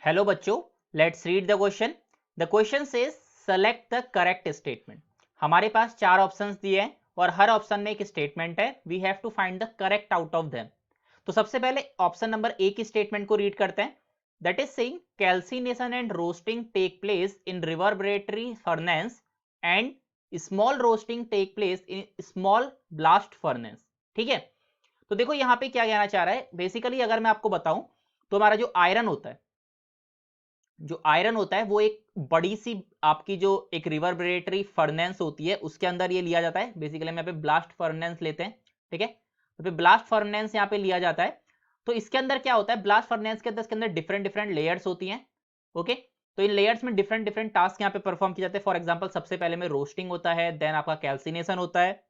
Hello बच्चों, let's read the question. The question says select the correct statement. हमारे पास चार options दिए हैं और हर ऑप्शन में एक स्टेटमेंट है। We have to find the correct out of them. तो सबसे पहले ऑप्शन नंबर ए की स्टेटमेंट को रीड करते हैं। That is saying calcination and roasting take place in reverberatory furnace and small roasting take place in small blast furnace. ठीक है, तो देखो यहाँ पे क्या कहना चाह रहा है। बेसिकली अगर मैं आपको बताऊं तो हमारा जो आयरन होता है वो एक बड़ी सी आपकी जो एक रिवर्बरेटरी फर्नेंस होती है उसके अंदर ये लिया जाता है। बेसिकली हम यहाँ पे ब्लास्ट फर्नेंस लेते हैं। ठीक है, तो फिर ब्लास्ट फर्नेंस यहाँ पे लिया जाता है। तो इसके अंदर क्या होता है, ब्लास्ट फर्नेंस के अंदर इसके अंदर डिफरेंट डिफरेंट लेयर्स होती हैं। ओके, तो इन लेयर्स में डिफरेंट डिफरेंट टास्क यहाँ पे परफॉर्म किए जाते हैं। फॉर एग्जाम्पल सबसे पहले में रोस्टिंग होता है, देन आपका कैल्सिनेशन होता है,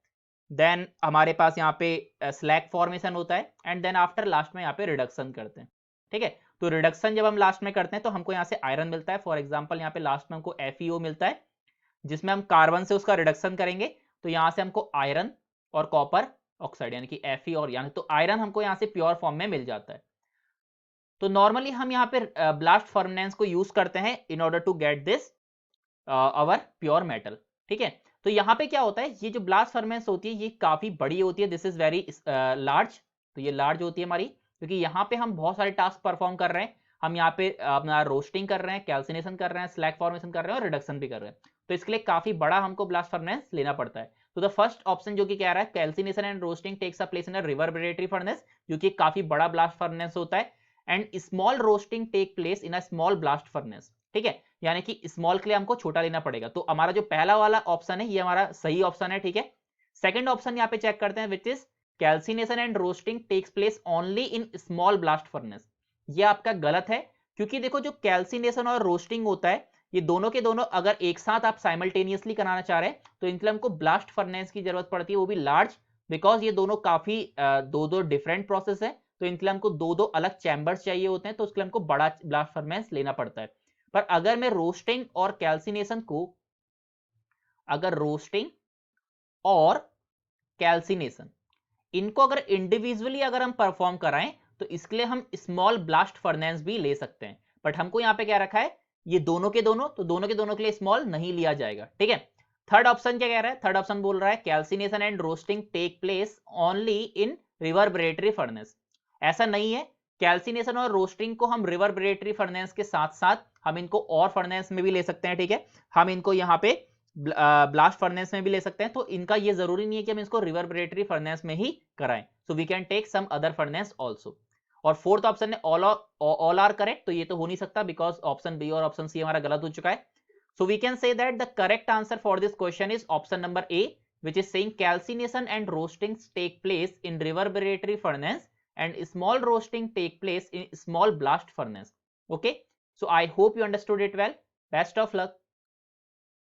देन हमारे पास यहाँ पे स्लैग फॉर्मेशन होता है, एंड देन आफ्टर लास्ट में यहाँ पे रिडक्शन करते हैं। ठीक है, तो रिडक्शन जब हम लास्ट में करते हैं तो हमको यहाँ से आयरन मिलता है। फॉर एग्जांपल यहाँ पे लास्ट में हमको FeO मिलता है, जिसमें हम कार्बन से उसका रिडक्शन करेंगे तो यहाँ से हमको आयरन और कॉपर ऑक्साइड यानी कि Fe और यानी तो आयरन हमको यहाँ से प्योर फॉर्म में मिल जाता है। तो नॉर्मली हम यहाँ पे ब्लास्ट फर्नेंस को यूज करते हैं in order to get this our pure metal. ठीक है, तो यहाँ पे क्या होता है, ये जो ब्लास्ट फर्नेंस होती है ये काफी बड़ी होती है। This is very large. तो ये लार्ज होती है हमारी, क्योंकि यहाँ पे हम बहुत सारे टास्क परफॉर्म कर रहे हैं। हम यहाँ पे अपना रोस्टिंग कर रहे हैं, कैल्सिनेशन कर रहे हैं, स्लैग फॉर्मेशन कर रहे हैं और रिडक्शन भी कर रहे हैं। तो इसके लिए काफी बड़ा हमको ब्लास्ट फर्नेंस लेना पड़ता है। तो द फर्स्ट ऑप्शन जो कि कह रहा है calcination and roasting takes a place in a reverberatory furnace, जो कि काफी बड़ा ब्लास्ट फर्नेस होता है, and small roasting take place in a small blast furnace. ठीक है, यानी कि स्मॉल के लिए हमको छोटा लेना पड़ेगा। तो हमारा जो पहला वाला ऑप्शन है ये हमारा सही ऑप्शन है। ठीक है, सेकंड ऑप्शन यहाँ पे चेक करते हैं, which is calcination and roasting takes place only in small blast furnace. ये आपका गलत है, क्योंकि देखो जो कैल्सिनेशन और रोस्टिंग होता है ये दोनों के दोनों अगर एक साथ आप साइमल्टेनियसली कराना चाह रहे हैं तो इनके लिए हमको ब्लास्ट फर्नेस की जरूरत पड़ती है, वो भी लार्ज, बिकॉज ये दोनों काफी दो दो डिफरेंट प्रोसेस है। तो इनके लिए हमको दो दो अलग चैम्बर्स चाहिए होते हैं, तो उसके लिए हमको बड़ा ब्लास्ट फर्नेस लेना पड़ता है। पर अगर मैं रोस्टिंग और कैल्सिनेशन को अगर रोस्टिंग और कैल्सिनेशन इनको अगर इंडिविजुअली अगर हम परफॉर्म कराएं तो इसके लिए हम स्मॉल ब्लास्ट फर्नेस भी ले सकते हैं। बट हमको यहां पे क्या रखा है, ये दोनों के दोनों, तो दोनों के दोनों के लिए स्मॉल नहीं लिया जाएगा। ठीक है, थर्ड ऑप्शन क्या कह रहा है, थर्ड ऑप्शन बोल रहा है calcination and roasting take place only in reverberatory furnace. ऐसा नहीं है, कैल्सिनेशन और रोस्टिंग को हम रिवर्बरेटरी फर्नेस के साथ साथ हम इनको और फर्नेस में भी ले सकते हैं। ठीक है, हम इनको यहाँ पे ब्लास्ट फर्नेस में भी ले सकते हैं। तो इनका ये जरूरी नहीं है कि हम इसको रिवर्बरेटरी फर्नेस में ही कराएं। So we can take some other furnace also. और फोर्थ ऑप्शन है ऑल आर करेक्ट, तो ये तो हो नहीं सकता बिकॉज ऑप्शन बी और ऑप्शन सी हमारा गलत हो चुका है। So we can say that the correct answer for this question is option number A, which is saying calcination and roasting take place in reverberatory furnace and small roasting take place in small blast furnace. Okay, so I hope you understood it well. Best of luck.